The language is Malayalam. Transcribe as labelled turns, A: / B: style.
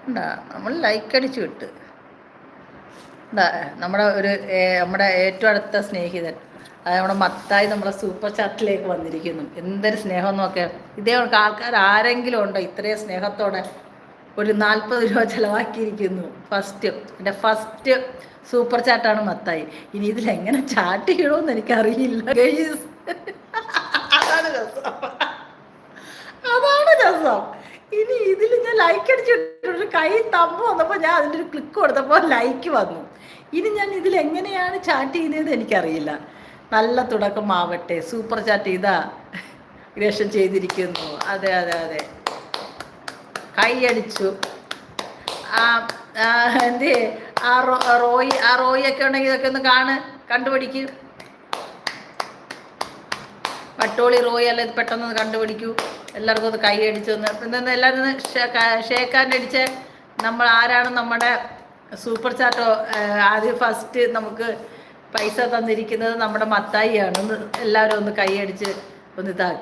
A: ഉണ്ടാ നമ്മൾ ലൈക്ക് അടിച്ചു വിട്ട് എന്താ നമ്മുടെ ഏറ്റവും അടുത്ത സ്നേഹിതൻ, അത് നമ്മുടെ മത്തായി നമ്മുടെ സൂപ്പർ ചാറ്റിലേക്ക് വന്നിരിക്കുന്നു. എന്തൊരു സ്നേഹം നോക്കിയാൽ. ഇതേ ആൾക്കാർ ആരെങ്കിലും ഉണ്ടോ ഇത്രയും സ്നേഹത്തോടെ ഒരു 40 രൂപ ചിലവാക്കിയിരിക്കുന്നു. എൻ്റെ ഫസ്റ്റ് സൂപ്പർ ചാറ്റാണ് മത്തായി. ഇനി ഇതിലെങ്ങനെ ചാറ്റ് ചെയ്യണമെന്ന് എനിക്കറിയില്ല. അതാണ് രസം, അതാണ് രസം. ഇനി ഇതിൽ ഞാൻ ലൈക്ക് അടിച്ചിട്ട് കൈ തമ്പ് വന്നപ്പോൾ ഞാൻ അതിൻ്റെ ഒരു ക്ലിക്ക് കൊടുത്തപ്പോൾ ലൈക്ക് വന്നു. ഇനി ഞാൻ ഇതിൽ എങ്ങനെയാണ് ചാറ്റ് ചെയ്യുന്നതെന്ന് എനിക്കറിയില്ല. നല്ല തുടക്കമാവട്ടെ. സൂപ്പർ ചാറ്റ് ഇതാ ഗ്രേഷൻ ചെയ്തിരിക്കുന്നു. അതെ അതെ അതെ, കൈയടിച്ചു. എന്തേ റോയിയൊക്കെ ഉണ്ടെങ്കിൽ ഇതൊക്കെ ഒന്ന് കണ്ടുപിടിക്കൂ. പട്ടോളി റോയി അല്ല, ഇത് പെട്ടെന്ന് കണ്ടുപിടിക്കൂ. എല്ലാവർക്കും ഒന്ന് കൈയടിച്ചൊന്ന് പിന്നെ എല്ലാവരും ഷേക്കാൻ്റെ അടിച്ച് നമ്മൾ ആരാണ് നമ്മുടെ സൂപ്പർ ചാറ്റോ ആദ്യം ഫസ്റ്റ് നമുക്ക് പൈസ തന്നിരിക്കുന്നത് നമ്മുടെ മത്തായിയാണ്. ഒന്ന് എല്ലാവരും ഒന്ന് കൈയടിച്ച് ഒന്ന് ഇതാക്കുക.